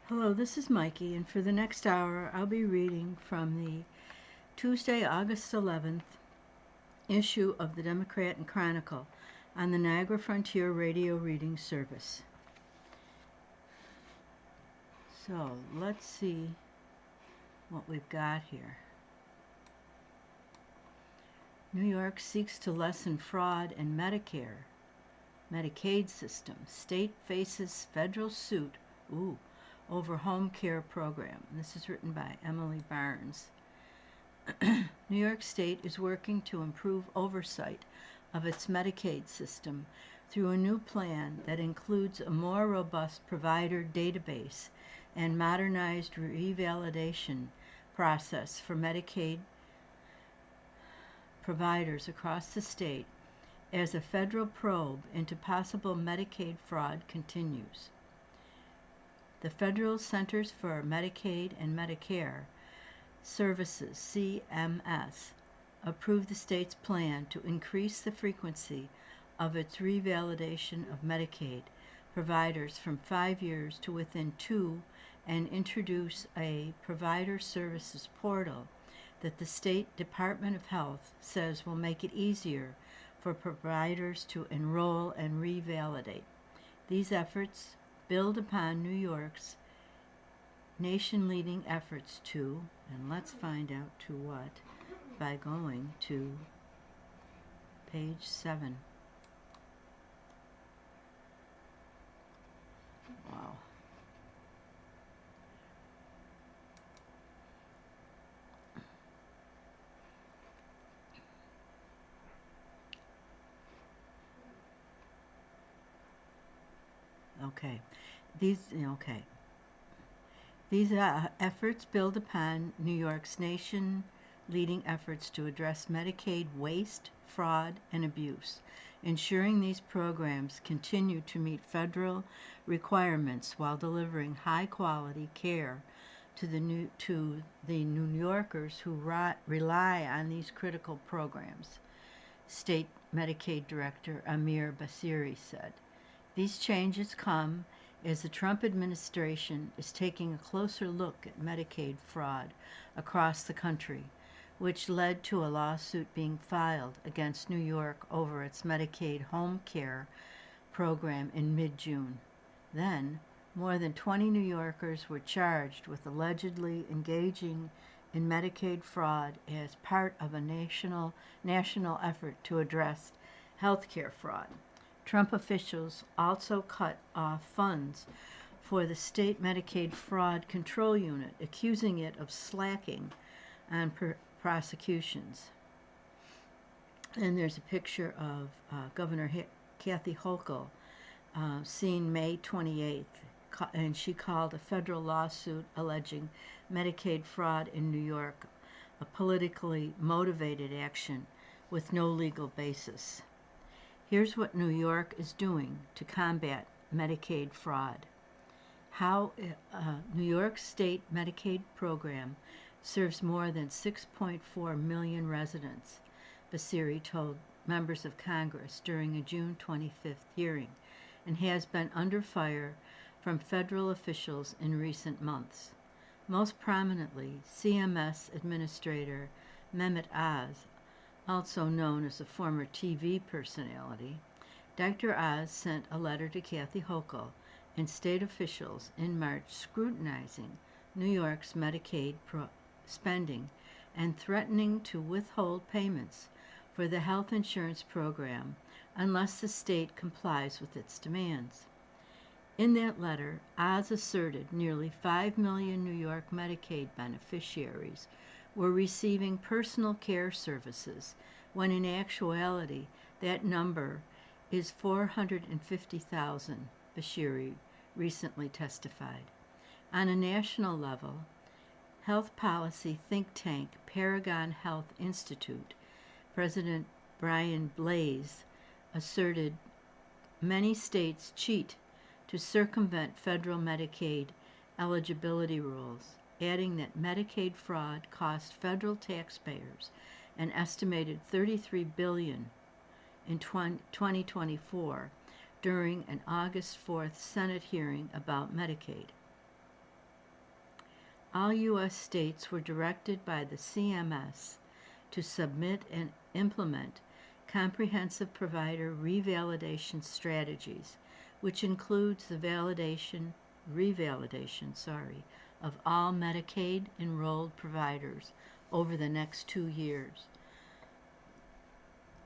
Hello, this is Mikey, and for the next hour, I'll be reading from the Tuesday, August 11th issue of the Democrat Chronicle on the Niagara Frontier Radio Reading Service. So, let's see what we've got here. New York seeks to lessen fraud in Medicaid system. State faces federal suit over home care program. This is written by Emily Barnes. New York State is working to improve oversight of its Medicaid system through a new plan that includes a more robust provider database and modernized revalidation process for Medicaid providers across the state as a federal probe into possible Medicaid fraud continues. The Federal Centers for Medicaid and Medicare Services, CMS, approved the state's plan to increase the frequency of its revalidation of Medicaid providers from 5 years to within 2 and introduce a provider services portal that the State Department of Health says will make it easier for providers to enroll and revalidate. These efforts build upon New York's nation-leading efforts to, and let's find out to what, by going to page 7. Wow. Okay. These efforts build upon New York's nation-leading efforts to address Medicaid waste, fraud, and abuse, ensuring these programs continue to meet federal requirements while delivering high-quality care to the New Yorkers who rely on these critical programs, State Medicaid Director Amir Basiri said. These changes come as the Trump administration is taking a closer look at Medicaid fraud across the country, which led to a lawsuit being filed against New York over its Medicaid home care program in mid-June. Then, more than 20 New Yorkers were charged with allegedly engaging in Medicaid fraud as part of a national effort to address health care fraud. Trump officials also cut off funds for the state Medicaid fraud control unit, accusing it of slacking on prosecutions. And there's a picture of Governor Kathy Hochul, seen May 28th, and she called a federal lawsuit alleging Medicaid fraud in New York a politically motivated action with no legal basis. Here's what New York is doing to combat Medicaid fraud. How New York State Medicaid program serves more than 6.4 million residents, Basiri told members of Congress during a June 25th hearing, and has been under fire from federal officials in recent months. Most prominently, CMS Administrator Mehmet Oz, also known as a former TV personality. Dr. Oz sent a letter to Kathy Hochul and state officials in March scrutinizing New York's Medicaid spending and threatening to withhold payments for the health insurance program unless the state complies with its demands. In that letter, Oz asserted nearly 5 million New York Medicaid beneficiaries were receiving personal care services, when in actuality that number is 450,000, Basiri recently testified. On a national level, health policy think tank Paragon Health Institute President Brian Blase asserted many states cheat to circumvent federal Medicaid eligibility rules, adding that Medicaid fraud cost federal taxpayers an estimated $33 billion in 2024 during an August 4th Senate hearing about Medicaid. All U.S. states were directed by the CMS to submit and implement comprehensive provider revalidation strategies, which includes the revalidation, of all Medicaid enrolled providers over the next 2 years.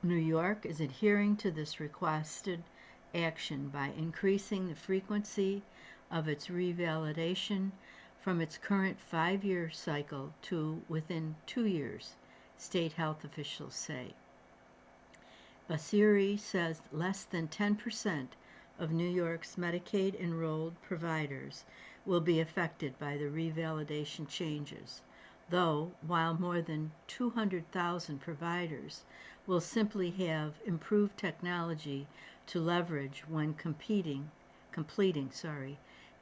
New York is adhering to this requested action by increasing the frequency of its revalidation from its current 5-year cycle to within 2 years, state health officials say. Basiri says less than 10% of New York's Medicaid enrolled providers will be affected by the revalidation changes, though while more than 200,000 providers will simply have improved technology to leverage when completing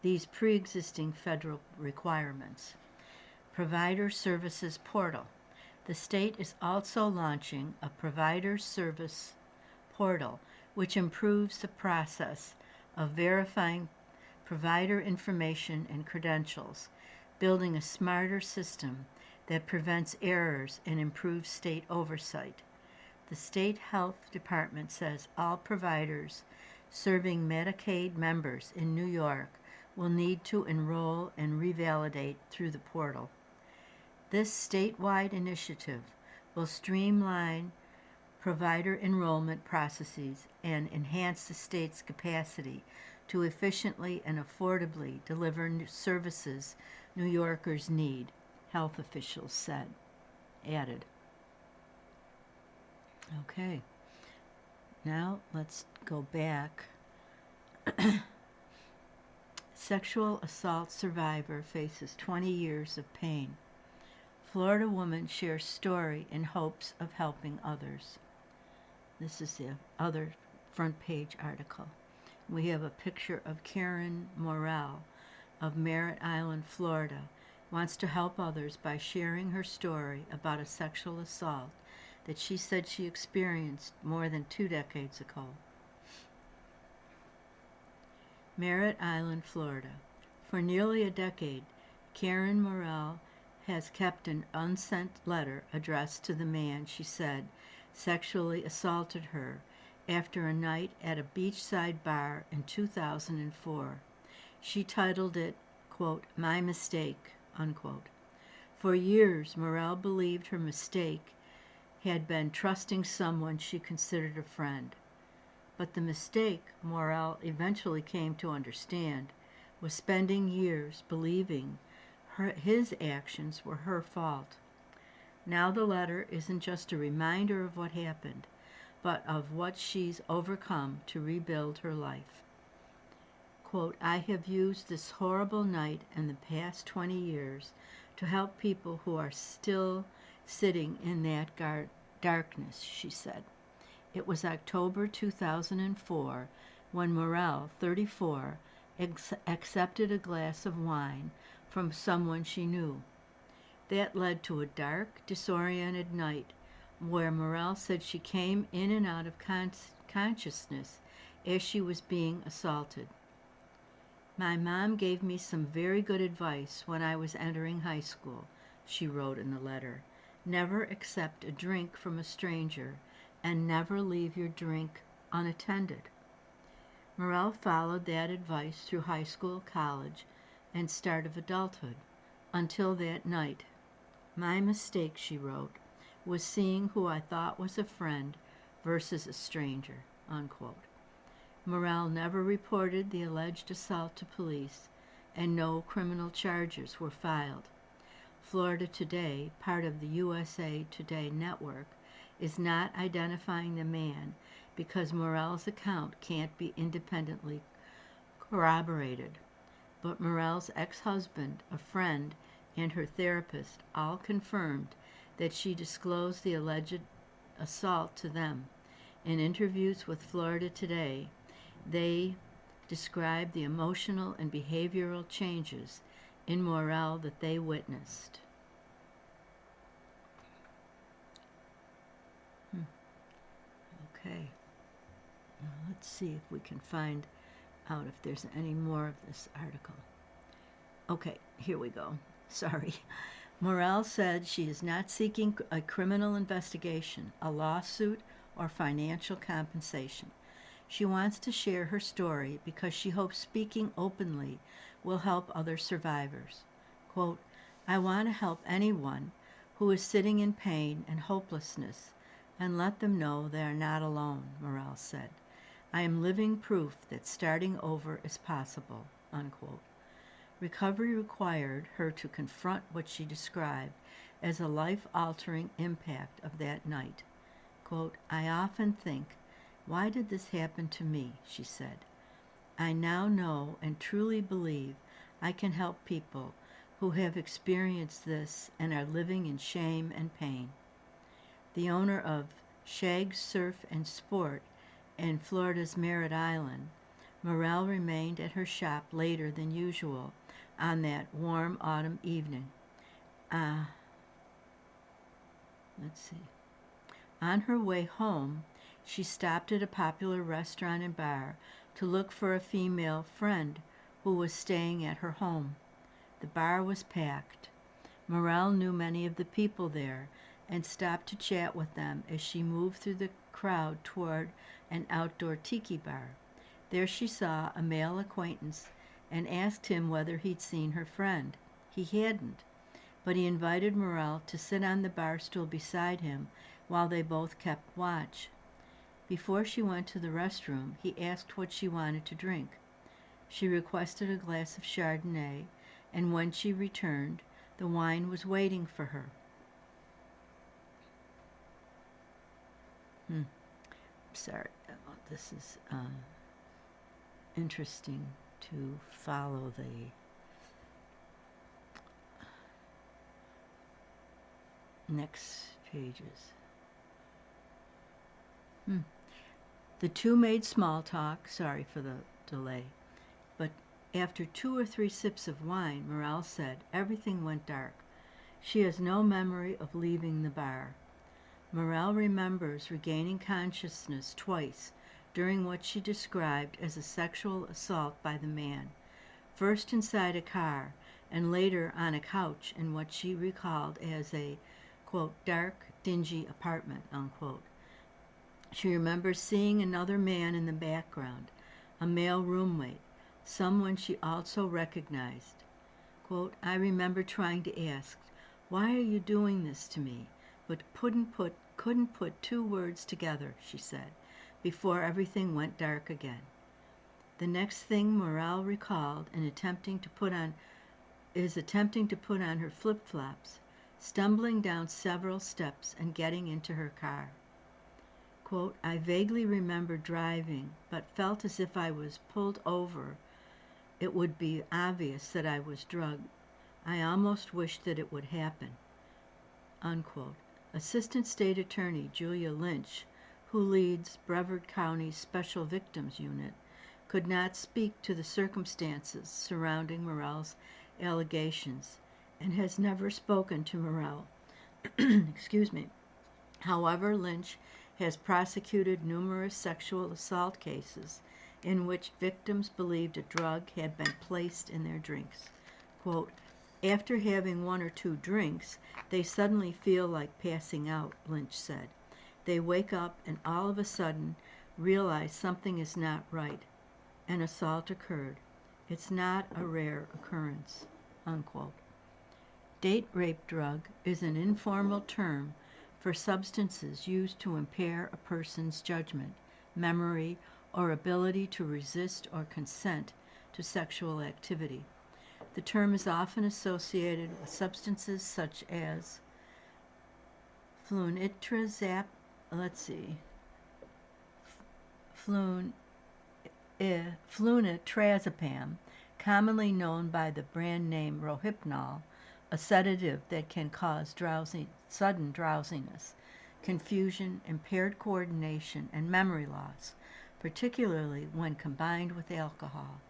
these pre-existing federal requirements. Provider Services Portal. The state is also launching a provider service portal which improves the process of verifying provider information and credentials, building a smarter system that prevents errors and improves state oversight. The state health department says all providers serving Medicaid members in New York will need to enroll and revalidate through the portal. This statewide initiative will streamline provider enrollment processes and enhance the state's capacity to efficiently and affordably deliver services New Yorkers need, health officials added. Okay, now let's go back. Sexual assault survivor faces 20 years of pain. Florida woman shares story in hopes of helping others. This is the other front page article. We have a picture of Karen Morrell of Merritt Island, Florida, wants to help others by sharing her story about a sexual assault that she said she experienced more than 2 decades ago. Merritt Island, Florida. For nearly a decade, Karen Morrell has kept an unsent letter addressed to the man she said sexually assaulted her after a night at a beachside bar in 2004. She titled it, quote, "My Mistake," unquote. For years, Morrell believed her mistake had been trusting someone she considered a friend. But the mistake, Morrell eventually came to understand, was spending years believing his actions were her fault. Now the letter isn't just a reminder of what happened, but of what she's overcome to rebuild her life. Quote, "I have used this horrible night and the past 20 years to help people who are still sitting in that darkness," she said. It was October 2004 when Morrell, 34, accepted a glass of wine from someone she knew. That led to a dark, disoriented night where Morrell said she came in and out of consciousness as she was being assaulted. "My mom gave me some very good advice when I was entering high school," she wrote in the letter. "Never accept a drink from a stranger and never leave your drink unattended." Morrell followed that advice through high school, college, and start of adulthood, until that night. "My mistake," she wrote, "was seeing who I thought was a friend versus a stranger," unquote. Morrell never reported the alleged assault to police, and no criminal charges were filed. Florida Today, part of the USA Today network, is not identifying the man because Morrell's account can't be independently corroborated. But Morrell's ex-husband, a friend, and her therapist all confirmed that she disclosed the alleged assault to them. In interviews with Florida Today, they described the emotional and behavioral changes in Morrell that they witnessed. Okay, now let's see if we can find out if there's any more of this article. Okay, here we go. Sorry. Morel said she is not seeking a criminal investigation, a lawsuit, or financial compensation. She wants to share her story because she hopes speaking openly will help other survivors. Quote, I want to help anyone who is sitting in pain and hopelessness and let them know they are not alone, Morel said. I am living proof that starting over is possible, unquote. Recovery required her to confront what she described as a life-altering impact of that night. Quote, I often think, why did this happen to me, she said. I now know and truly believe I can help people who have experienced this and are living in shame and pain. The owner of Shag Surf and Sport in Florida's Merritt Island, Morel remained at her shop later than usual on that warm autumn evening. Let's see. On her way home, she stopped at a popular restaurant and bar to look for a female friend who was staying at her home. The bar was packed. Morel knew many of the people there and stopped to chat with them as she moved through the crowd toward an outdoor tiki bar. There she saw a male acquaintance and asked him whether he'd seen her friend. He hadn't, but he invited Morel to sit on the bar stool beside him while they both kept watch. Before she went to the restroom, he asked what she wanted to drink. She requested a glass of Chardonnay, and when she returned, the wine was waiting for her. Sorry, this is interesting to follow the next pages. The two made small talk, sorry for the delay, but after 2 or 3 sips of wine, Morel said, everything went dark. She has no memory of leaving the bar. Morel remembers regaining consciousness twice during what she described as a sexual assault by the man, first inside a car and later on a couch in what she recalled as a, quote, dark, dingy apartment, unquote. She remembers seeing another man in the background, a male roommate, someone she also recognized. Quote, I remember trying to ask, why are you doing this to me? But couldn't put 2 words together, she said, before everything went dark again. The next thing Morel recalled in attempting to put on her flip-flops, stumbling down several steps and getting into her car. Quote, I vaguely remember driving, but felt as if I was pulled over. It would be obvious that I was drugged. I almost wished that it would happen, unquote. Assistant State Attorney Julia Lynch, who leads Brevard County's Special Victims Unit, could not speak to the circumstances surrounding Morel's allegations and has never spoken to Morel. Excuse me. However, Lynch has prosecuted numerous sexual assault cases in which victims believed a drug had been placed in their drinks. Quote, after having 1 or 2 drinks, they suddenly feel like passing out, Lynch said. They wake up and all of a sudden realize something is not right. An assault occurred. It's not a rare occurrence, unquote. Date rape drug is an informal term for substances used to impair a person's judgment, memory, or ability to resist or consent to sexual activity. The term is often associated with substances such as flunitrazepam, commonly known by the brand name Rohypnol, a sedative that can cause sudden drowsiness, confusion, impaired coordination, and memory loss, particularly when combined with alcohol.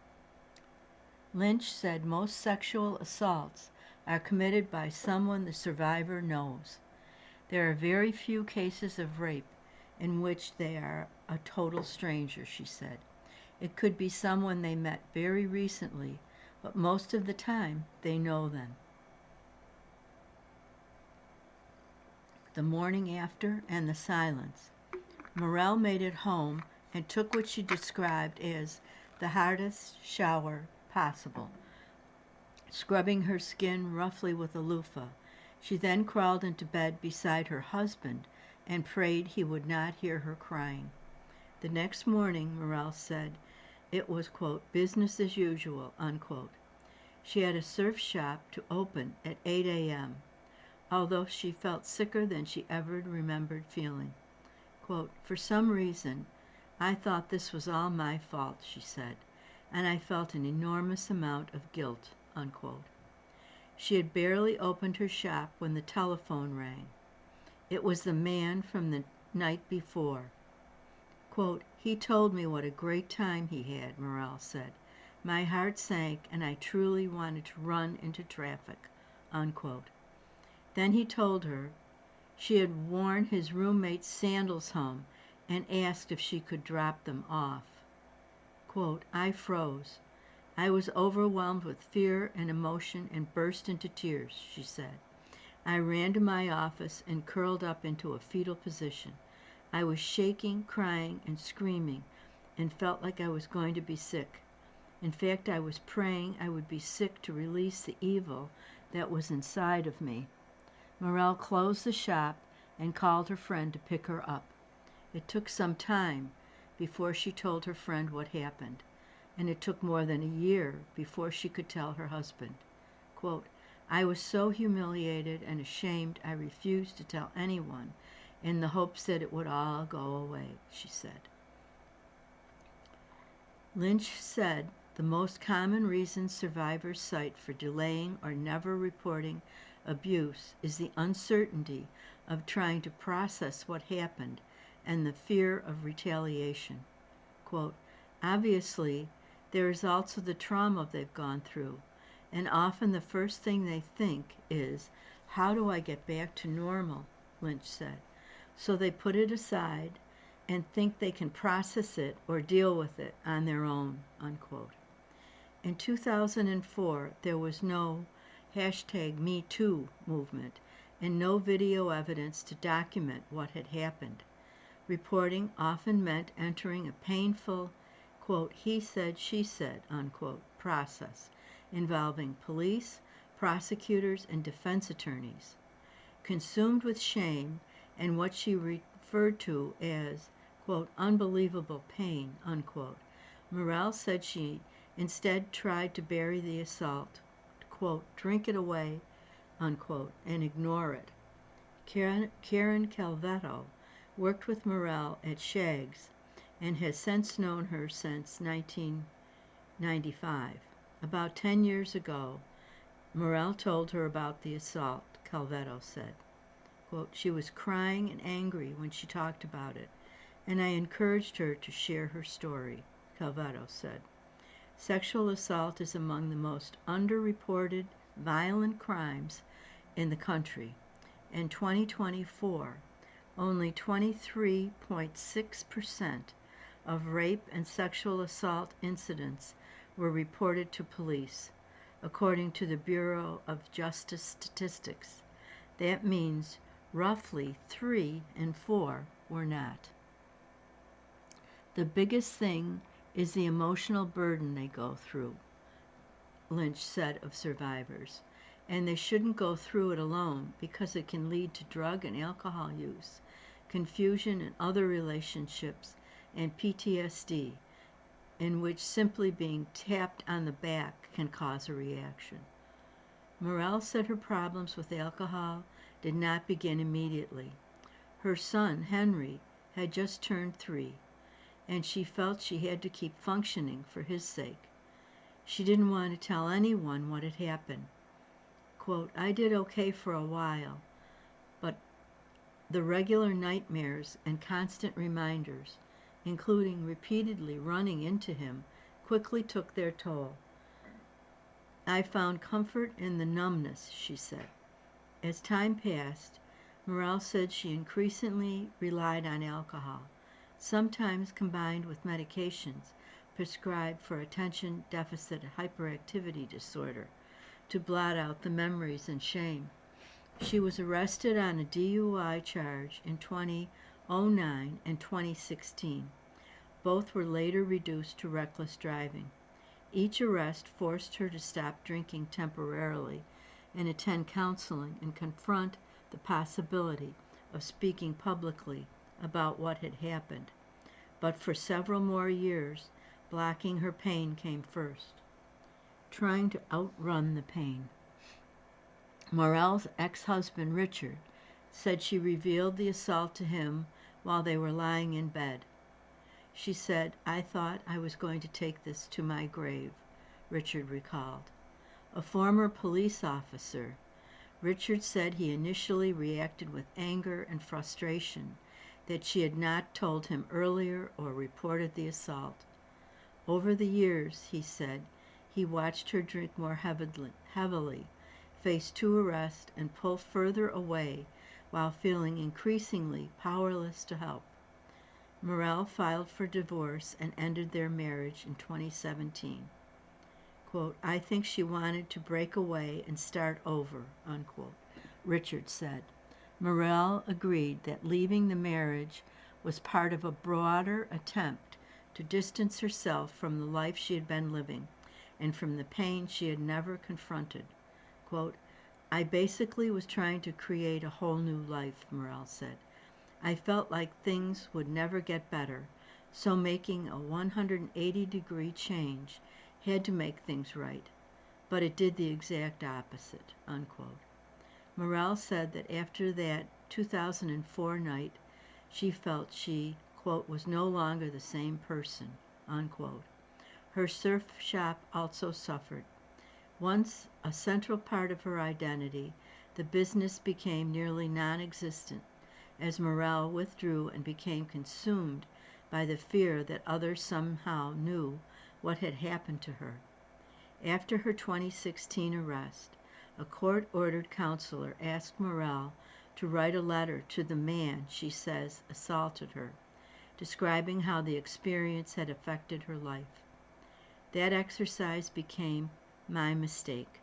Lynch said most sexual assaults are committed by someone the survivor knows. There are very few cases of rape in which they are a total stranger, she said. It could be someone they met very recently, but most of the time they know them. the morning after, and the silence. Morel made it home and took what she described as the hardest shower possible, scrubbing her skin roughly with a loofah. She then crawled into bed beside her husband and prayed he would not hear her crying. The next morning, Morel said, it was, quote, business as usual, unquote. She had a surf shop to open at 8 a.m., although she felt sicker than she ever remembered feeling. Quote, for some reason, I thought this was all my fault, she said, and I felt an enormous amount of guilt, unquote. She had barely opened her shop when the telephone rang. It was the man from the night before. Quote, he told me what a great time he had, Morel said. My heart sank and I truly wanted to run into traffic, unquote. Then he told her she had worn his roommate's sandals home and asked if she could drop them off. Quote, I froze. I was overwhelmed with fear and emotion and burst into tears, she said. I ran to my office and curled up into a fetal position. I was shaking, crying, and screaming, and felt like I was going to be sick. In fact, I was praying I would be sick to release the evil that was inside of me. Morel closed the shop and called her friend to pick her up. It took some time before she told her friend what happened, and it took more than a year before she could tell her husband. Quote, I was so humiliated and ashamed I refused to tell anyone in the hopes that it would all go away, she said. Lynch said the most common reason survivors cite for delaying or never reporting abuse is the uncertainty of trying to process what happened and the fear of retaliation. Quote, obviously, there is also the trauma they've gone through, and often the first thing they think is, how do I get back to normal, Lynch said. So they put it aside and think they can process it or deal with it on their own, unquote. In 2004, there was no #MeToo movement and no video evidence to document what had happened. Reporting often meant entering a painful, quote, he said, she said, unquote, process involving police, prosecutors, and defense attorneys. Consumed with shame and what she referred to as, quote, unbelievable pain, unquote, Morel said she instead tried to bury the assault, quote, drink it away, unquote, and ignore it. Karen Calvetto worked with Morel at Shaggs and has since known her since 1995. About 10 years ago, Morel told her about the assault, Calvetto said. Quote, she was crying and angry when she talked about it, and I encouraged her to share her story, Calvetto said. Sexual assault is among the most underreported violent crimes in the country. In 2024, only 23.6% of rape and sexual assault incidents were reported to police, according to the Bureau of Justice Statistics. That means roughly 3 in 4 were not. The biggest thing is the emotional burden they go through, Lynch said of survivors, and they shouldn't go through it alone because it can lead to drug and alcohol use, confusion in other relationships, and PTSD, in which simply being tapped on the back can cause a reaction. Morel said her problems with alcohol did not begin immediately. Her son, Henry, had just turned 3, and she felt she had to keep functioning for his sake. She didn't want to tell anyone what had happened. Quote, I did okay for a while, but the regular nightmares and constant reminders, including repeatedly running into him, quickly took their toll. I found comfort in the numbness, she said. As time passed, Morel said she increasingly relied on alcohol, sometimes combined with medications prescribed for attention deficit hyperactivity disorder, to blot out the memories and shame. She was arrested on a DUI charge in 2009 and 2016. Both were later reduced to reckless driving. Each arrest forced her to stop drinking temporarily and attend counseling and confront the possibility of speaking publicly about what had happened. But for several more years, blocking her pain came first. Trying to outrun the pain. Morell's ex-husband, Richard, said she revealed the assault to him while they were lying in bed. She said, "I thought I was going to take this to my grave," Richard recalled. A former police officer, Richard said he initially reacted with anger and frustration that she had not told him earlier or reported the assault. Over the years, he said, he watched her drink more heavily, face 2 arrests, and pull further away while feeling increasingly powerless to help. Morell filed for divorce and ended their marriage in 2017. Quote, "I think she wanted to break away and start over," unquote, Richard said. Morell agreed that leaving the marriage was part of a broader attempt to distance herself from the life she had been living and from the pain she had never confronted. Quote, "I basically was trying to create a whole new life," Morell said. "I felt like things would never get better, so making a 180-degree change had to make things right, but it did the exact opposite," unquote. Morell said that after that 2004 night, she felt she, quote, "was no longer the same person," unquote. Her surf shop also suffered. Once a central part of her identity, the business became nearly non-existent as Morell withdrew and became consumed by the fear that others somehow knew what had happened to her. After her 2016 arrest, a court-ordered counselor asked Morell to write a letter to the man she says assaulted her, describing how the experience had affected her life. That exercise became my mistake.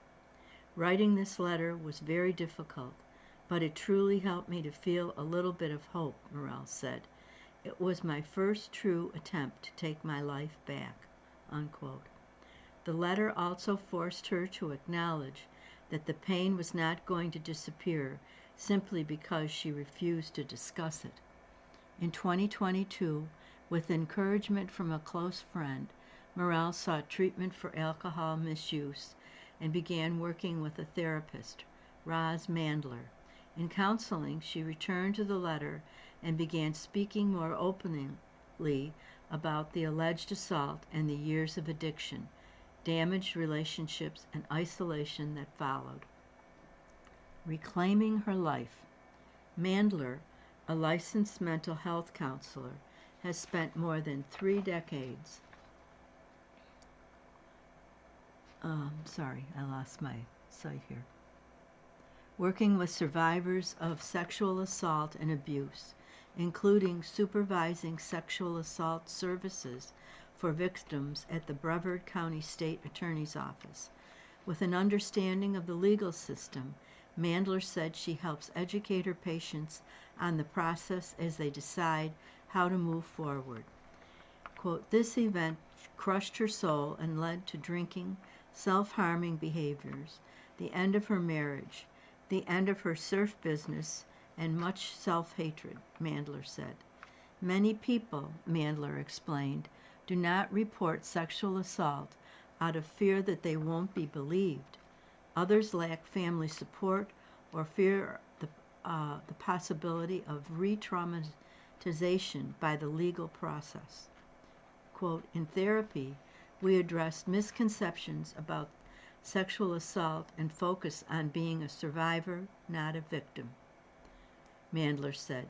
Writing this letter was very difficult, but it truly helped me to feel a little bit of hope, Morell said. It was my first true attempt to take my life back, unquote. The letter also forced her to acknowledge that the pain was not going to disappear simply because she refused to discuss it. In 2022, with encouragement from a close friend, Morell sought treatment for alcohol misuse and began working with a therapist, Roz Mandler. In counseling, she returned to the letter and began speaking more openly about the alleged assault and the years of addiction, damaged relationships, and isolation that followed. Reclaiming her life. Mandler, a licensed mental health counselor, has spent more than 3 decades. I lost my site here. Working with survivors of sexual assault and abuse, including supervising sexual assault services for victims at the Brevard County State Attorney's Office. With an understanding of the legal system, Mandler said she helps educate her patients on the process as they decide how to move forward. Quote, "This event crushed her soul and led to drinking, self-harming behaviors, the end of her marriage, the end of her surf business, and much self-hatred," Mandler said. Many people, Mandler explained, do not report sexual assault out of fear that they won't be believed. Others lack family support or fear the possibility of re-traumatization by the legal process. Quote, "In therapy, we addressed misconceptions about sexual assault and focus on being a survivor, not a victim," Mandler said.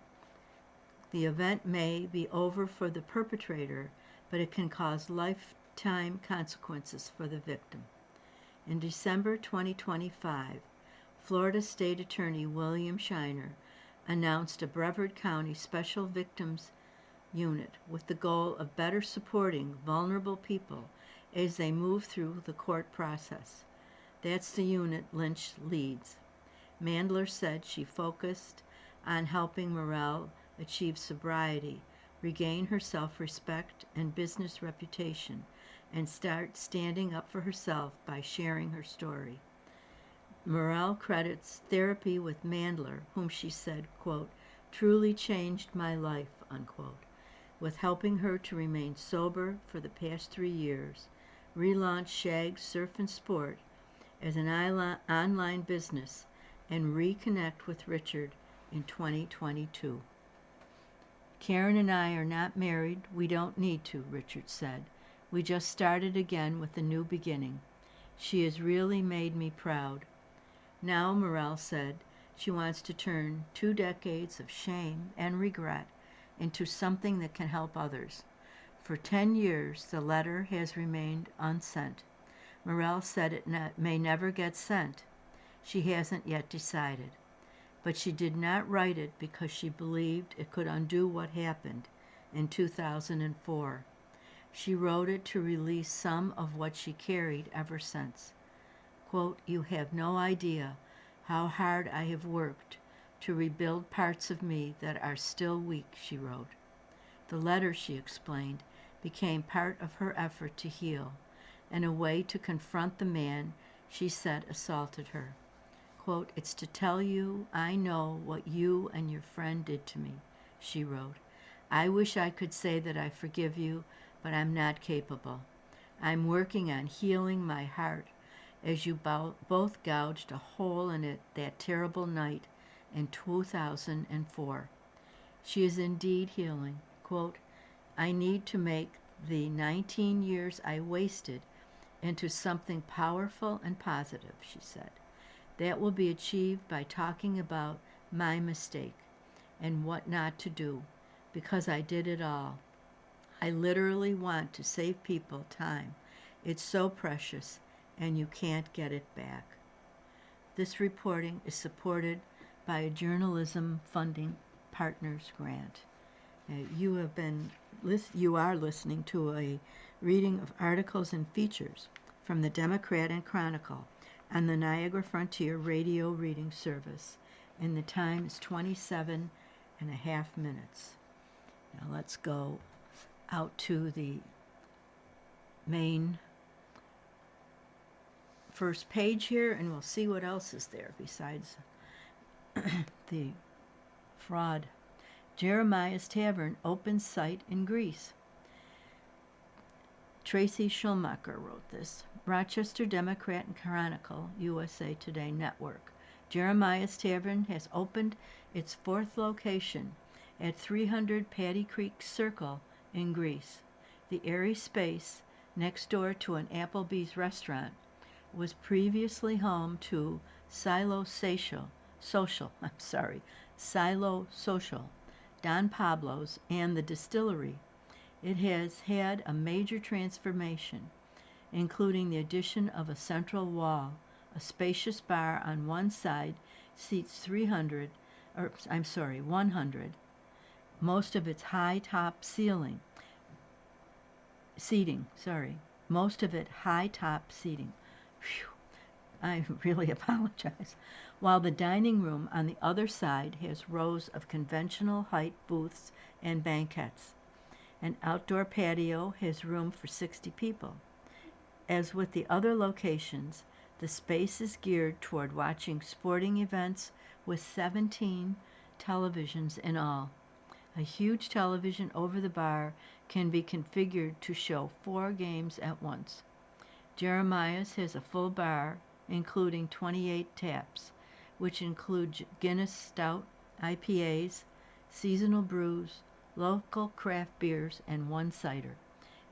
The event may be over for the perpetrator, but it can cause lifetime consequences for the victim. In December 2025, Florida State Attorney William Shiner announced a Brevard County Special Victims Unit with the goal of better supporting vulnerable people as they move through the court process. That's the unit Lynch leads. Mandler said she focused on helping Morel achieve sobriety, regain her self-respect and business reputation, and start standing up for herself by sharing her story. Morel credits therapy with Mandler, whom she said, quote, truly changed my life, unquote, with helping her to remain sober for the past 3 years, relaunch Shag's Surf and Sport as an online business, and reconnect with Richard in 2022. Karen and I are not married. We don't need to, Richard said. We just started again with a new beginning. She has really made me proud. Now, Morel said, she wants to turn 2 decades of shame and regret into something that can help others. For 10 years, the letter has remained unsent. Morel said it may never get sent. She hasn't yet decided. But she did not write it because she believed it could undo what happened in 2004. She wrote it to release some of what she carried ever since. Quote, you have no idea how hard I have worked to rebuild parts of me that are still weak, she wrote. The letter, she explained, became part of her effort to heal and a way to confront the man she said assaulted her. Quote, it's to tell you I know what you and your friend did to me, she wrote. I wish I could say that I forgive you, but I'm not capable. I'm working on healing my heart as you both gouged a hole in it that terrible night in 2004. She is indeed healing. Quote, I need to make the 19 years I wasted into something powerful and positive, she said. That will be achieved by talking about my mistake and what not to do, because I did it all. I literally want to save people time. It's so precious, and you can't get it back. This reporting is supported by a Journalism Funding Partners grant. You are listening to a reading of articles and features from the Democrat Chronicle on the Niagara Frontier Radio Reading Service, and the time is 27 and a half minutes. Now let's go out to the main first page here, and we'll see what else is there besides the fraud. Jeremiah's Tavern opens site in Greece. Tracy Schulmacher wrote this. Rochester Democrat Chronicle, USA Today Network. Jeremiah's Tavern has opened its 4th location at 300 Paddy Creek Circle in Greece. The airy space next door to an Applebee's restaurant was previously home to Silo Social, Don Pablo's, and the distillery. It has had a major transformation, including the addition of a central wall. A spacious bar on one side seats 100. Most of its high top seating. Phew, I really apologize. While the dining room on the other side has rows of conventional height booths and banquettes. An outdoor patio has room for 60 people. As with the other locations, the space is geared toward watching sporting events with 17 televisions in all. A huge television over the bar can be configured to show 4 games at once. Jeremiah's has a full bar, including 28 taps, which include Guinness Stout, IPAs, seasonal brews, local craft beers, and 1 cider.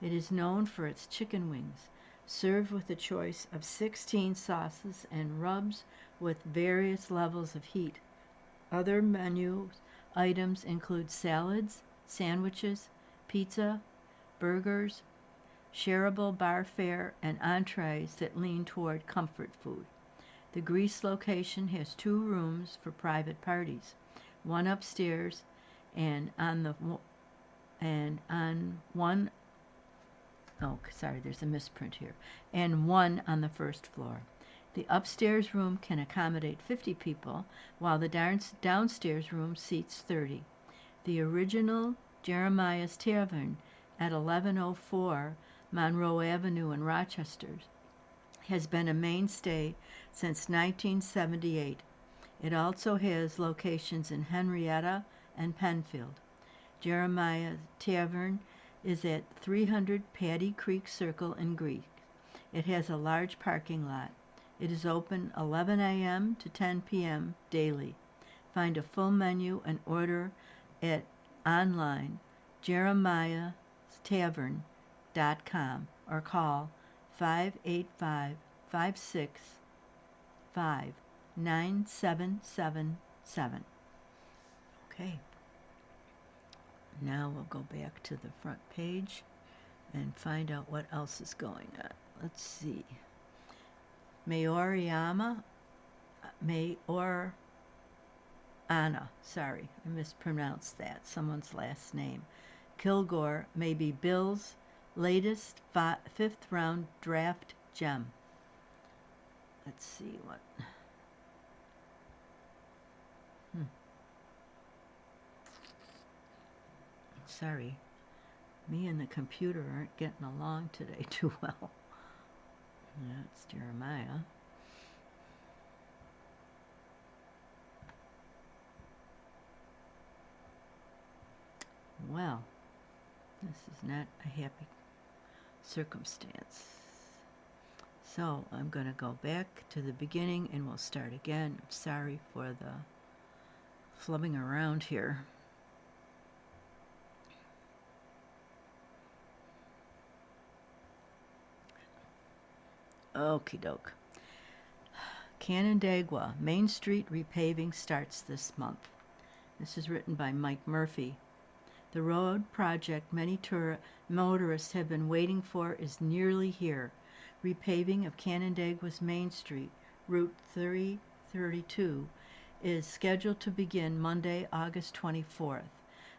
It is known for its chicken wings, served with a choice of 16 sauces and rubs with various levels of heat. Other menu items include salads, sandwiches, pizza, burgers, shareable bar fare, and entrees that lean toward comfort food. The Greece location has 2 rooms for private parties, one upstairs and there's a misprint here, and one on the 1st floor. The upstairs room can accommodate 50 people, while the downstairs room seats 30. The original Jeremiah's Tavern at 1104 Monroe Avenue in Rochester has been a mainstay since 1978. It also has locations in Henrietta and Penfield. Jeremiah's Tavern is at 300 Paddy Creek Circle in Greek. It has a large parking lot. It is open 11 a.m. to 10 p.m. daily. Find a full menu and order at online jeremiahstavern.com or call 585-565-9777. Okay. Now we'll go back to the front page and find out what else is going on. Let's see. Mayorana, sorry, I mispronounced that, someone's last name. Kilgore may be Bill's latest fifth round draft gem. Let's see what. Sorry, me and the computer aren't getting along today too well. That's Jeremiah. Well, this is not a happy circumstance. So I'm going to go back to the beginning and we'll start again. I'm sorry for the flubbing around here. Okie doke. Canandaigua, Main Street repaving starts this month. This is written by Mike Murphy. The road project many motorists have been waiting for is nearly here. Repaving of Canandaigua's Main Street, Route 332, is scheduled to begin Monday, August 24th,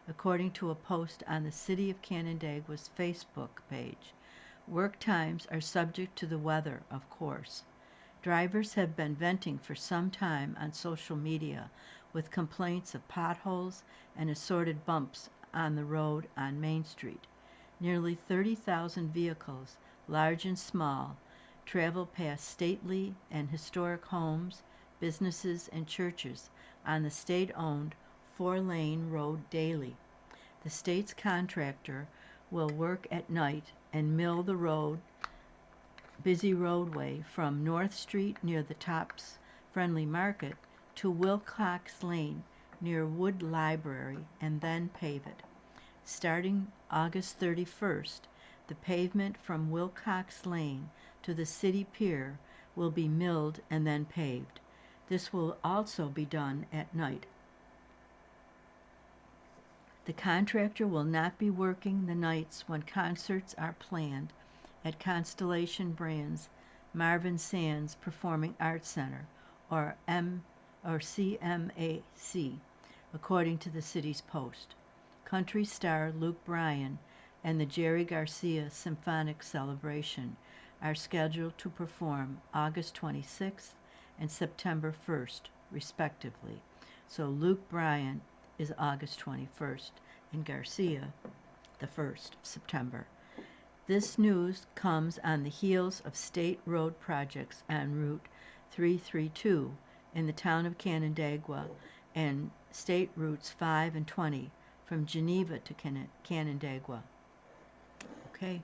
according to a post on the City of Canandaigua's Facebook page. Work times are subject to the weather, of course. Drivers have been venting for some time on social media with complaints of potholes and assorted bumps on the road on Main Street. Nearly 30,000 vehicles, large and small, travel past stately and historic homes, businesses, and churches on the state-owned 4-lane road daily. The state's contractor will work at night and mill the busy roadway from North Street near the Tops Friendly Market to Wilcox Lane near Wood Library and then pave it. Starting August 31st, the pavement from Wilcox Lane to the City Pier will be milled and then paved. This will also be done at night. The contractor will not be working the nights when concerts are planned at Constellation Brands Marvin Sands Performing Arts Center, or CMAC, according to the city's post. Country star Luke Bryan and the Jerry Garcia Symphonic Celebration are scheduled to perform August 26th and September 1st, respectively. So Luke Bryan is August 21st and Garcia the 1st of September. This news comes on the heels of state road projects on Route 332 in the town of Canandaigua and state routes 5 and 20 from Geneva to Canandaigua. Okay.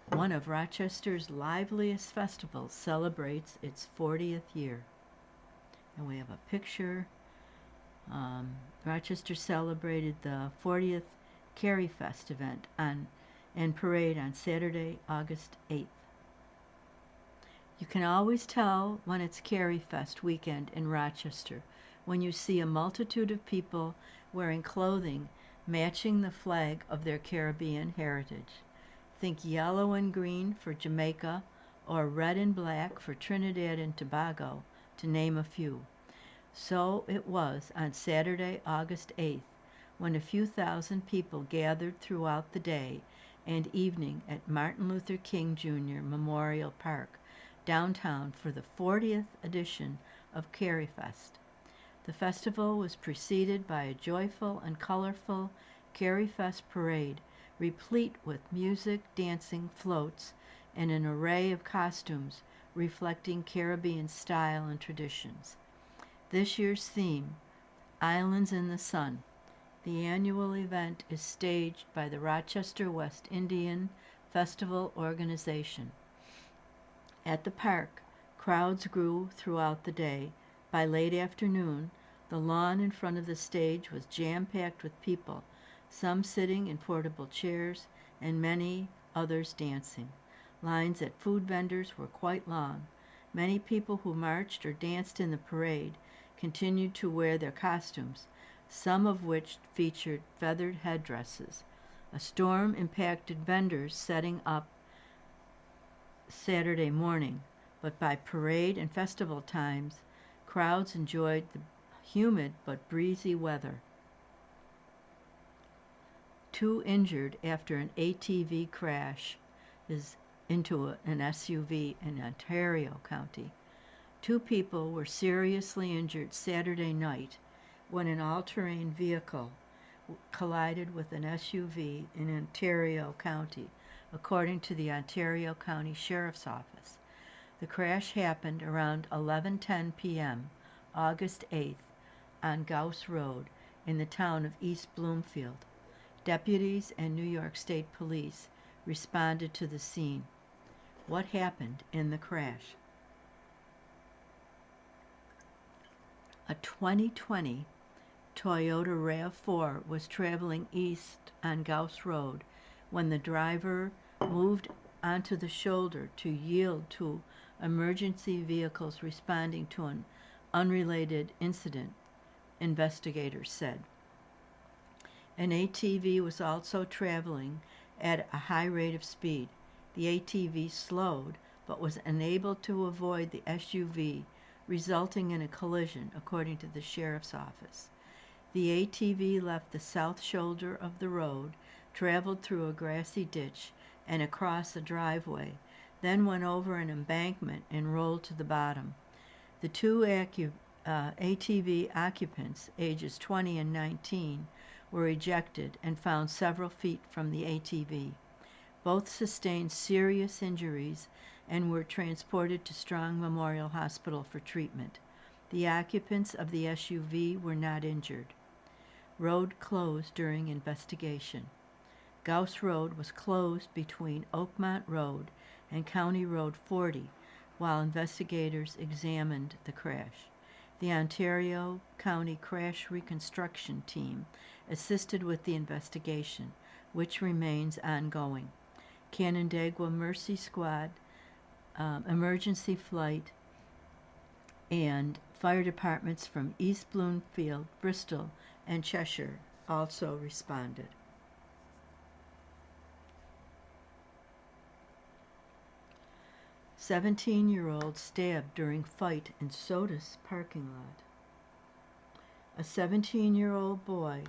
One of Rochester's liveliest festivals celebrates its 40th year. And we have a picture. Rochester celebrated the 40th Carry Fest event and parade on Saturday, August 8th. You can always tell when it's Carry Fest weekend in Rochester when you see a multitude of people wearing clothing matching the flag of their Caribbean heritage. Think yellow and green for Jamaica or red and black for Trinidad and Tobago, to name a few. So it was on Saturday, August 8th, when a few thousand people gathered throughout the day and evening at Martin Luther King Jr. Memorial Park, downtown, for the 40th edition of Cary Fest. The festival was preceded by a joyful and colorful Cary Fest parade, replete with music, dancing, floats, and an array of costumes reflecting Caribbean style and traditions. This year's theme, Islands in the Sun. The annual event is staged by the Rochester West Indian Festival Organization. At the park, crowds grew throughout the day. By late afternoon, the lawn in front of the stage was jam-packed with people, some sitting in portable chairs and many others dancing. Lines at food vendors were quite long. Many people who marched or danced in the parade continued to wear their costumes, some of which featured feathered headdresses. A storm impacted vendors setting up Saturday morning, but by parade and festival times, crowds enjoyed the humid but breezy weather. 2 injured after an ATV crash into an SUV in Ontario County. 2 people were seriously injured Saturday night when an all-terrain vehicle collided with an SUV in Ontario County, according to the Ontario County Sheriff's Office. The crash happened around 11:10 p.m., August 8th, on Gauss Road in the town of East Bloomfield. Deputies and New York State Police responded to the scene. What happened in the crash? A 2020 Toyota RAV4 was traveling east on Gauss Road when the driver moved onto the shoulder to yield to emergency vehicles responding to an unrelated incident, investigators said. An ATV was also traveling at a high rate of speed. The ATV slowed but was unable to avoid the SUV, resulting in a collision, according to the sheriff's office. The ATV left the south shoulder of the road, traveled through a grassy ditch and across a driveway, then went over an embankment and rolled to the bottom. The 2 ATV occupants, ages 20 and 19, were ejected and found several feet from the ATV. Both sustained serious injuries and were transported to Strong Memorial Hospital for treatment. The occupants of the SUV were not injured. Road closed during investigation. Gauss Road was closed between Oakmont Road and County Road 40 while investigators examined the crash. The Ontario County Crash Reconstruction Team assisted with the investigation, which remains ongoing. Canandaigua Mercy Squad, Emergency Flight, and fire departments from East Bloomfield, Bristol, and Cheshire also responded. A 17-year-old stabbed during fight in Sodas parking lot. A 17-year-old boy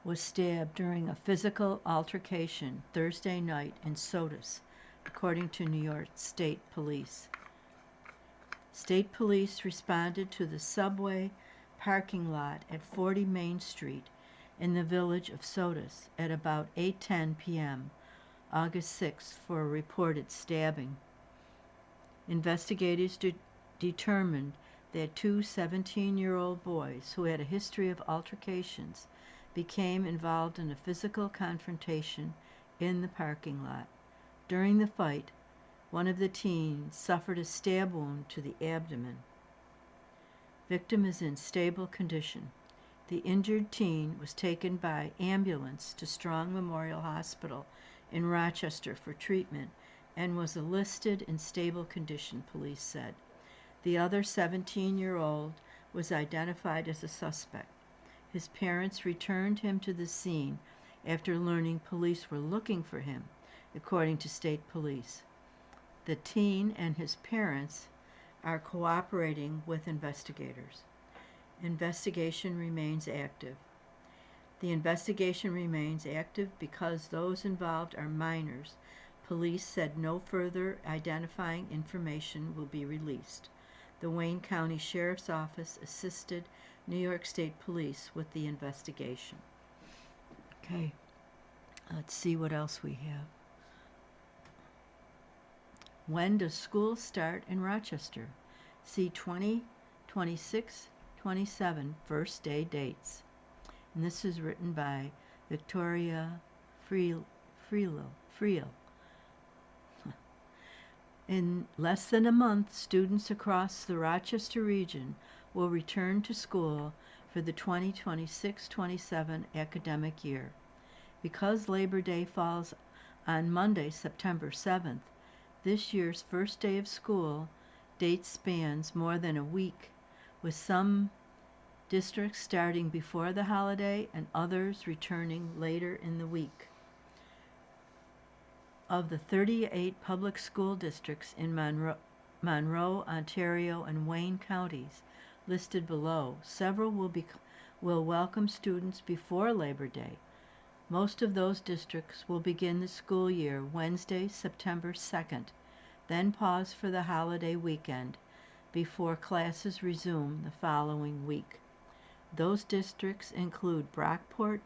was stabbed during a physical altercation Thursday night in Sodas, according to New York State Police. State Police responded to the subway parking lot at 40 Main Street in the village of Sodas at about 8:10 p.m., August 6th, for a reported stabbing. Investigators determined that 2 17-year-old boys who had a history of altercations became involved in a physical confrontation in the parking lot. During the fight, one of the teens suffered a stab wound to the abdomen. Victim is in stable condition. The injured teen was taken by ambulance to Strong Memorial Hospital in Rochester for treatment and was listed in stable condition, police said. The other 17-year-old was identified as a suspect. His parents returned him to the scene after learning police were looking for him, according to state police. The teen and his parents are cooperating with investigators. Investigation remains active. The investigation remains active because those involved are minors. Police said no further identifying information will be released. The Wayne County Sheriff's Office assisted New York State Police with the investigation. Okay, let's see what else we have. When does school start in Rochester? See 20, 26, 27 first day dates. And this is written by Victoria Friel. In less than a month, students across the Rochester region will return to school for the 2026-27 academic year. Because Labor Day falls on Monday, September 7th, this year's first day of school date spans more than a week, with some districts starting before the holiday and others returning later in the week. Of the 38 public school districts in Monroe, Ontario, and Wayne counties listed below, several will welcome students before Labor Day. Most of those districts will begin the school year Wednesday, September 2nd, then pause for the holiday weekend before classes resume the following week. Those districts include Brockport,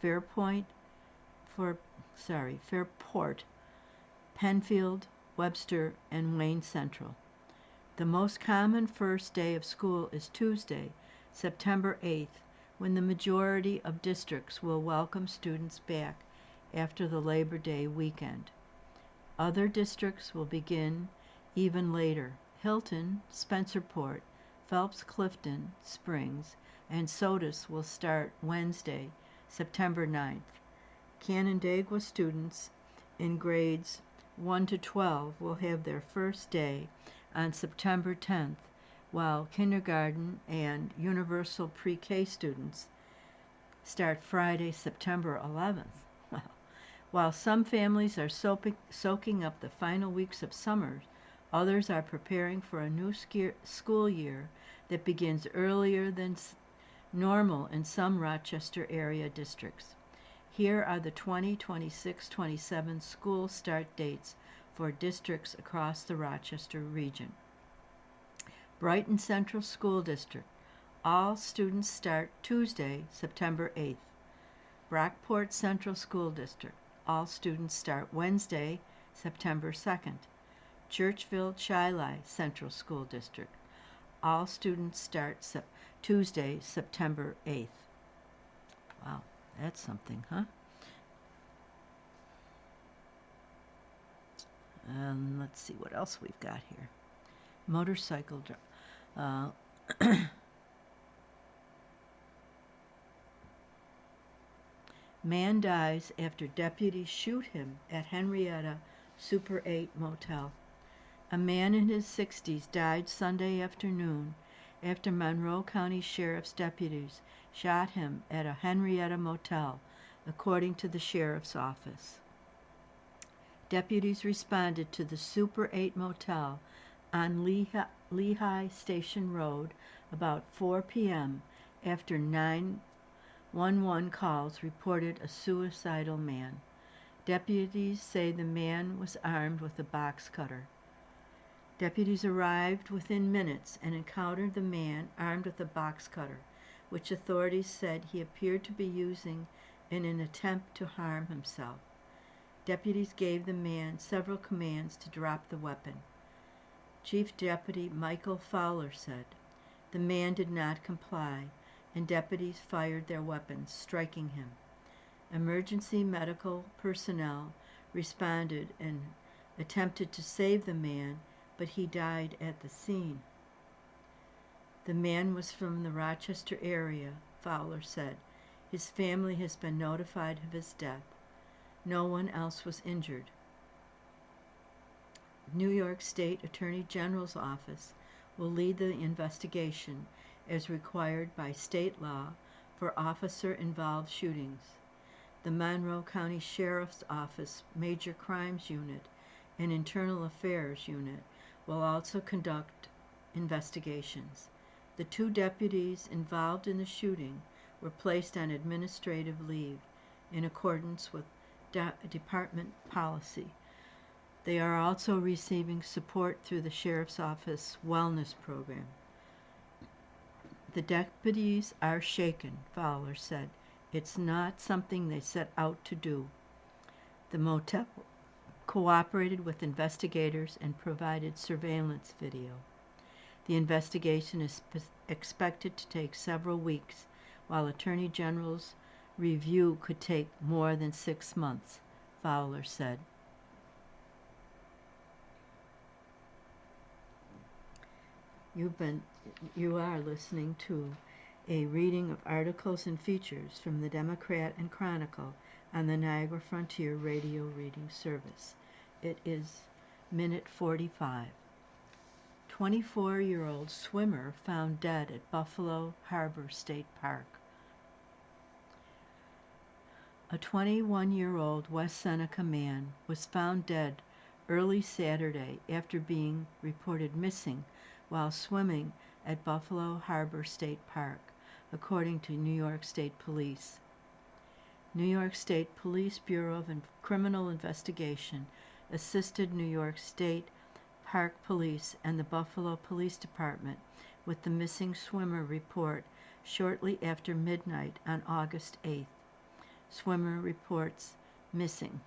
Fairport, Penfield, Webster, and Wayne Central. The most common first day of school is Tuesday, September 8th, when the majority of districts will welcome students back after the Labor Day weekend. Other districts will begin even later. Hilton, Spencerport, Phelps Clifton, Springs, and Sodus will start Wednesday, September 9th. Canandaigua students in grades 1 to 12 will have their first day on September 10th, while kindergarten and universal pre-K students start Friday, September 11th. While some families are soaking up the final weeks of summer, others are preparing for a new school year that begins earlier than normal in some Rochester area districts. Here are the 2026-27 school start dates for districts across the Rochester region. Brighton Central School District. All students start Tuesday, September 8th. Brockport Central School District. All students start Wednesday, September 2nd. Churchville-Shiloh Central School District. All students start Tuesday, September 8th. Wow, that's something, huh? Let's see what else we've got here. Motorcycle Man dies after deputies shoot him at Henrietta Super 8 Motel. A man in his 60s died Sunday afternoon after Monroe County Sheriff's deputies shot him at a Henrietta motel, according to the Sheriff's Office. Deputies responded to the Super 8 Motel on Lehigh Station Road about 4 p.m. after 911 calls reported a suicidal man. Deputies say the man was armed with a box cutter. Deputies arrived within minutes and encountered the man armed with a box cutter, which authorities said he appeared to be using in an attempt to harm himself. Deputies gave the man several commands to drop the weapon. Chief Deputy Michael Fowler said the man did not comply, and deputies fired their weapons, striking him. Emergency medical personnel responded and attempted to save the man, but he died at the scene. The man was from the Rochester area, Fowler said. His family has been notified of his death. No one else was injured. New York State Attorney General's office will lead the investigation as required by state law for officer-involved shootings. The Monroe County Sheriff's Office Major Crimes Unit and Internal Affairs Unit will also conduct investigations. The two deputies involved in the shooting were placed on administrative leave in accordance with department policy. They are also receiving support through the Sheriff's Office Wellness Program. The deputies are shaken, Fowler said. It's not something they set out to do. The motel cooperated with investigators and provided surveillance video. The investigation is expected to take several weeks, while Attorney General's review could take more than 6 months, Fowler said. You are listening to a reading of articles and features from the Democrat and Chronicle on the Niagara Frontier Radio Reading Service. It is minute 45. 24-year-old swimmer found dead at Buffalo Harbor State Park. A 21-year-old West Seneca man was found dead early Saturday after being reported missing while swimming at Buffalo Harbor State Park, according to New York State Police. New York State Police Bureau of Criminal Investigation assisted New York State Park Police and the Buffalo Police Department with the missing swimmer report shortly after midnight on August 8th. Swimmer reports missing.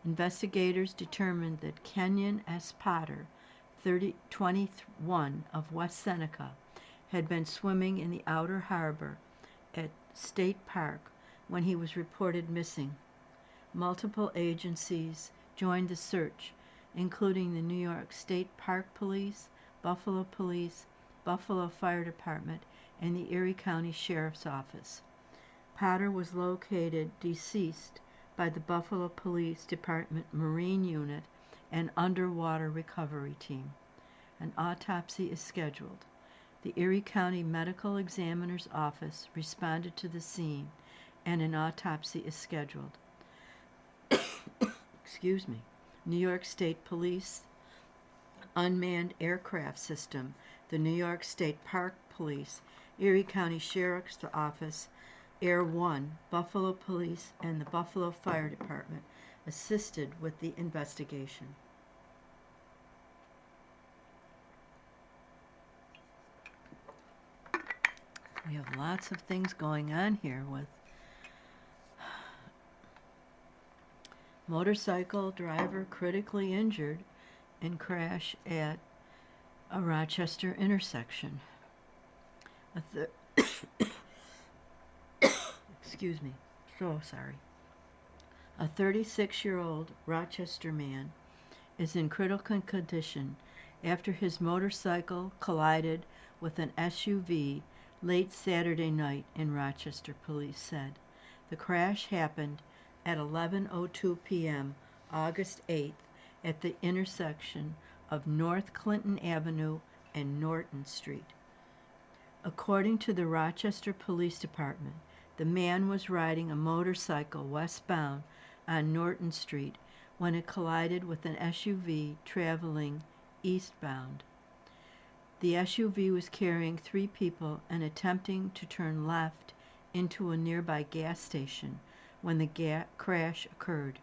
Investigators determined that Kenyon S. Potter, 21, of West Seneca, had been swimming in the outer harbor at State Park when he was reported missing. Multiple agencies joined the search, including the New York State Park Police, Buffalo Fire Department, and the Erie County Sheriff's Office. Potter was located deceased by the Buffalo Police Department Marine Unit and Underwater Recovery Team. An autopsy is scheduled. The Erie County Medical Examiner's Office responded to the scene, and an autopsy is scheduled. Excuse me. New York State Police Unmanned Aircraft System, the New York State Park Police, Erie County Sheriff's Office, Air 1, Buffalo Police, and the Buffalo Fire Department assisted with the investigation. We have lots of things going on here with motorcycle driver critically injured in crash at a Rochester intersection. Excuse me, so sorry. A 36-year-old Rochester man is in critical condition after his motorcycle collided with an SUV late Saturday night in Rochester, police said. The crash happened at 11:02 p.m. August 8th at the intersection of North Clinton Avenue and Norton Street. According to the Rochester Police Department, the man was riding a motorcycle westbound on Norton Street when it collided with an SUV traveling eastbound. The SUV was carrying 3 people and attempting to turn left into a nearby gas station when the crash occurred.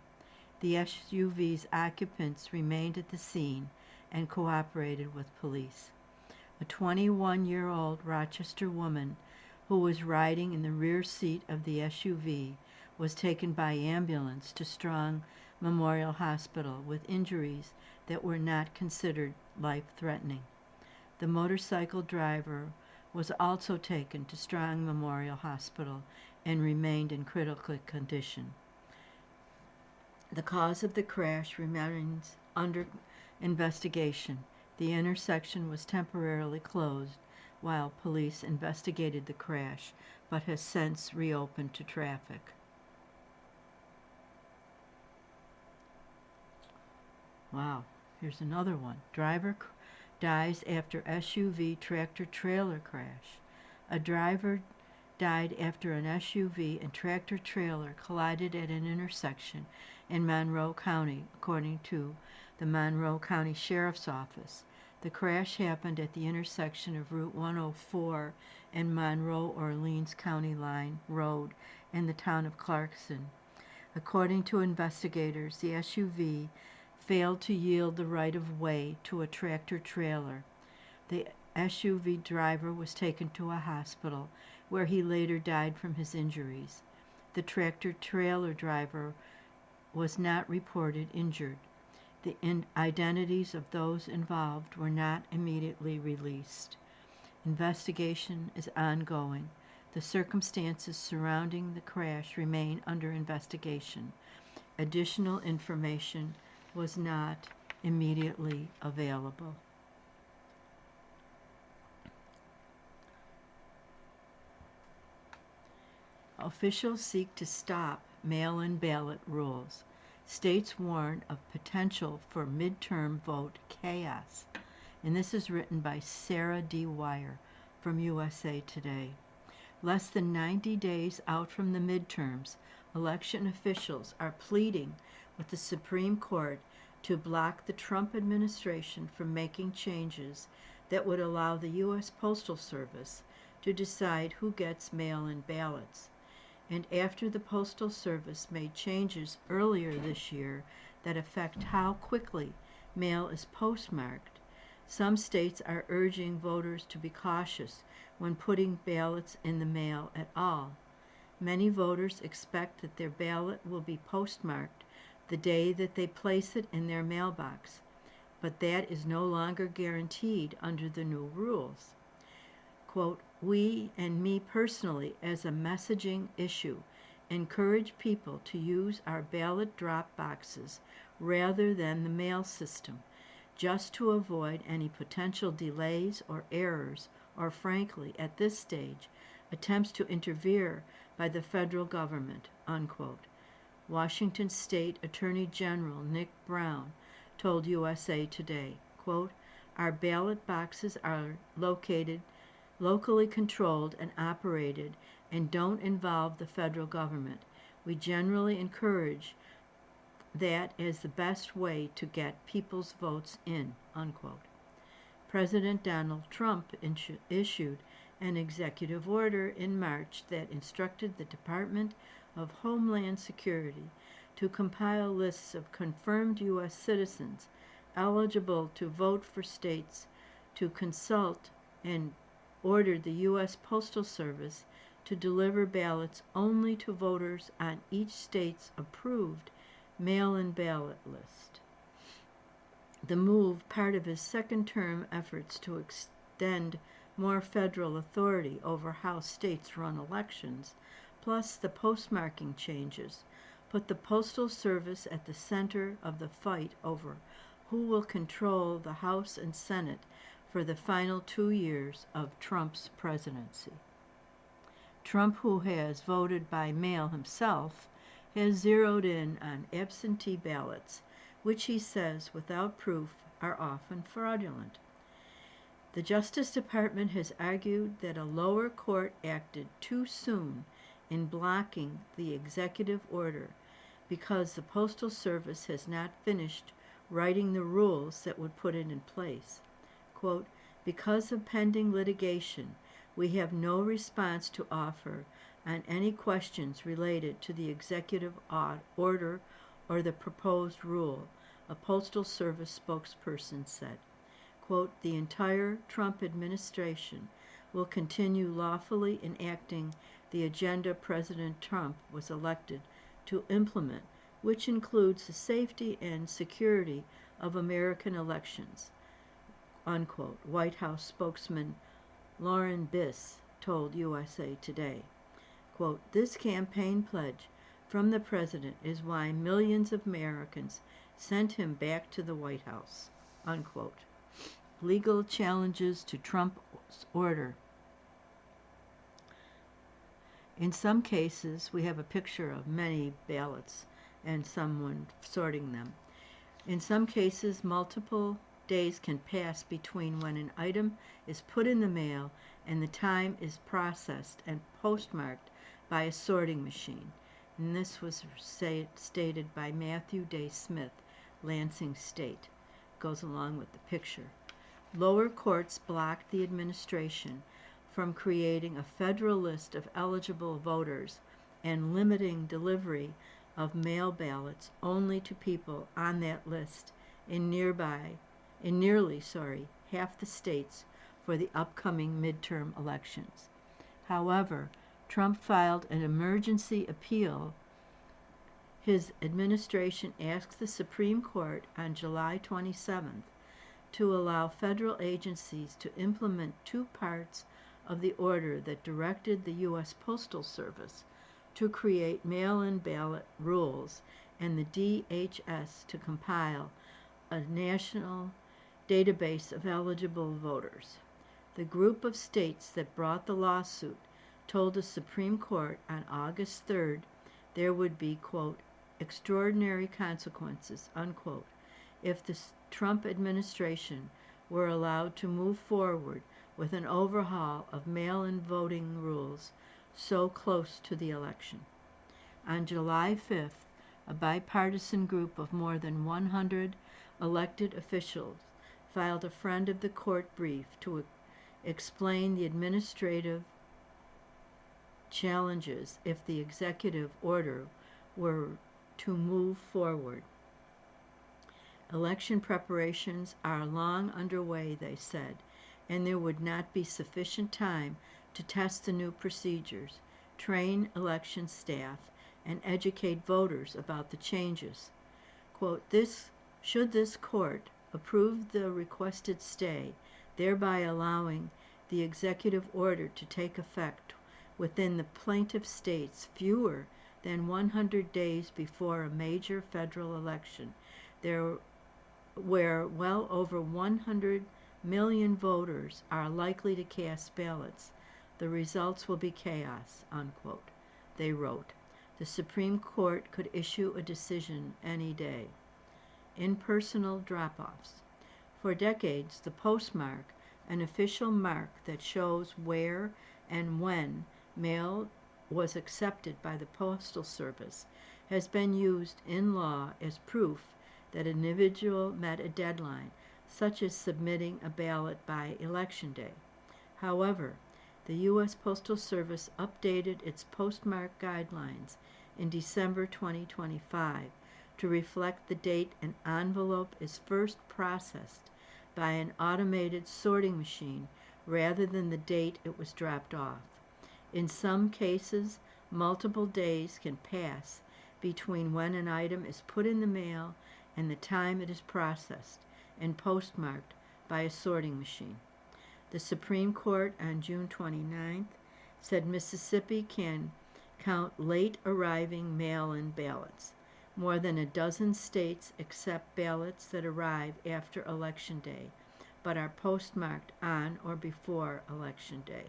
The SUV's occupants remained at the scene and cooperated with police. A 21-year-old Rochester woman who was riding in the rear seat of the SUV was taken by ambulance to Strong Memorial Hospital with injuries that were not considered life-threatening. The motorcycle driver was also taken to Strong Memorial Hospital and remained in critical condition. The cause of the crash remains under investigation. The intersection was temporarily closed while police investigated the crash, but has since reopened to traffic. Wow, here's another one. Driver dies after SUV tractor-trailer crash. A driver died after an SUV and tractor-trailer collided at an intersection in Monroe County, according to the Monroe County Sheriff's Office. The crash happened at the intersection of Route 104 and Monroe-Orleans County Line Road in the town of Clarkson. According to investigators, the SUV failed to yield the right-of-way to a tractor-trailer. The SUV driver was taken to a hospital, where he later died from his injuries. The tractor-trailer driver was not reported injured. The identities of those involved were not immediately released. Investigation is ongoing. The circumstances surrounding the crash remain under investigation. Additional information was not immediately available. Officials seek to stop mail-in ballot rules. States warn of potential for midterm vote chaos. And this is written by Sarah D. Wire from USA Today. Less than 90 days out from the midterms, election officials are pleading with the Supreme Court to block the Trump administration from making changes that would allow the U.S. Postal Service to decide who gets mail-in ballots. And after the Postal Service made changes earlier this year that affect how quickly mail is postmarked, some states are urging voters to be cautious when putting ballots in the mail at all. Many voters expect that their ballot will be postmarked the day that they place it in their mailbox, but that is no longer guaranteed under the new rules. Quote, "We, and me personally, as a messaging issue, encourage people to use our ballot drop boxes rather than the mail system, just to avoid any potential delays or errors, or frankly, at this stage, attempts to interfere by the federal government," unquote. Washington State Attorney General Nick Brown told USA Today, quote, "Our ballot boxes are locally controlled and operated and don't involve the federal government. We generally encourage that as the best way to get people's votes in," unquote. President Donald Trump issued an executive order in March that instructed the Department of Homeland Security to compile lists of confirmed U.S. citizens eligible to vote for states, to consult, and ordered the U.S. Postal Service to deliver ballots only to voters on each state's approved mail-in ballot list. The move, part of his second-term efforts to extend more federal authority over how states run elections, plus the postmarking changes, put the Postal Service at the center of the fight over who will control the House and Senate for the final 2 years of Trump's presidency. Trump, who has voted by mail himself, has zeroed in on absentee ballots, which he says, without proof, are often fraudulent. The Justice Department has argued that a lower court acted too soon in blocking the executive order because the Postal Service has not finished writing the rules that would put it in place. Quote, "Because of pending litigation, we have no response to offer on any questions related to the executive order or the proposed rule," a Postal Service spokesperson said. Quote, "The entire Trump administration will continue lawfully enacting the agenda President Trump was elected to implement, which includes the safety and security of American elections," unquote. White House spokesman Lauren Biss told USA Today. Quote, "This campaign pledge from the president is why millions of Americans sent him back to the White House," unquote. Legal challenges to Trump's order. In some cases, we have a picture of many ballots and someone sorting them. In some cases, multiple days can pass between when an item is put in the mail and the time is processed and postmarked by a sorting machine. And this was stated by Matthew Day Smith, Lansing State. Goes along with the picture. Lower courts blocked the administration from creating a federal list of eligible voters and limiting delivery of mail ballots only to people on that list in nearly half the states for the upcoming midterm elections. However, Trump filed an emergency appeal. His administration asked the Supreme Court on July 27th to allow federal agencies to implement two parts of the order that directed the U.S. Postal Service to create mail-in ballot rules and the DHS to compile a national database of eligible voters. The group of states that brought the lawsuit told the Supreme Court on August 3rd there would be, quote, extraordinary consequences, unquote, if the Trump administration were allowed to move forward with an overhaul of mail-in voting rules so close to the election. On July 5th, a bipartisan group of more than 100 elected officials filed a friend of the court brief to explain the administrative challenges if the executive order were to move forward. Election preparations are long underway, they said, and there would not be sufficient time to test the new procedures, train election staff, and educate voters about the changes. Quote, should this court approve the requested stay, thereby allowing the executive order to take effect within the plaintiff states fewer than 100 days before a major federal election, where well over 100 million voters are likely to cast ballots, the results will be chaos, unquote, they wrote. The Supreme Court could issue a decision any day. Impersonal drop-offs. For decades, the postmark, an official mark that shows where and when mail was accepted by the Postal Service, has been used in law as proof that an individual met a deadline, such as submitting a ballot by Election Day. However, the U.S. Postal Service updated its postmark guidelines in December 2025 to reflect the date an envelope is first processed by an automated sorting machine rather than the date it was dropped off. In some cases, multiple days can pass between when an item is put in the mail and the time it is processed and postmarked by a sorting machine. The Supreme Court on June 29th said Mississippi can count late arriving mail-in ballots. More than a dozen states accept ballots that arrive after Election Day, but are postmarked on or before Election Day.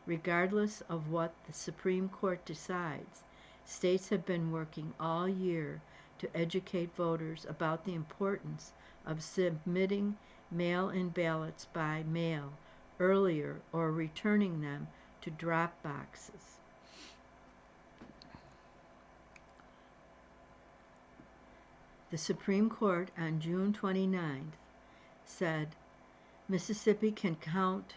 Regardless of what the Supreme Court decides, states have been working all year to educate voters about the importance of submitting mail-in ballots by mail earlier or returning them to drop boxes. The Supreme Court on June 29th said Mississippi can count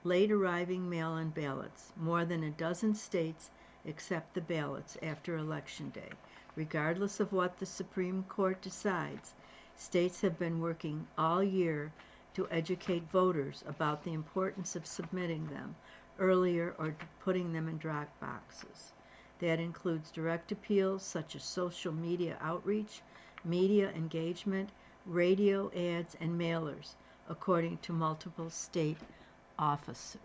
late arriving mail-in ballots. More than a dozen states accept the ballots after Election Day. Regardless of what the Supreme Court decides, states have been working all year to educate voters about the importance of submitting them earlier or putting them in drop boxes. That includes direct appeals such as social media outreach, media engagement, radio ads, and mailers, according to multiple state offices.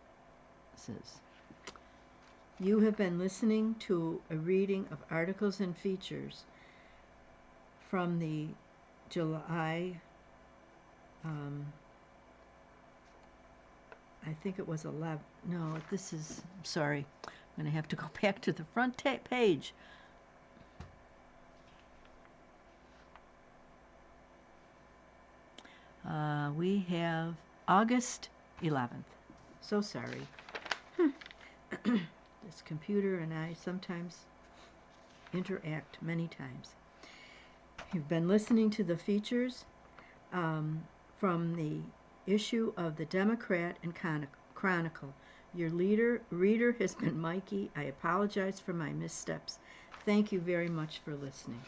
You have been listening to a reading of articles and features from the July, I think it was 11, no, this is, sorry, I'm going to have to go back to the front page. We have August 11th. So sorry. This computer and I sometimes interact many times. You've been listening to the features from the issue of the Democrat and Chronicle. Your reader has been Mikey. I apologize for my missteps. Thank you very much for listening.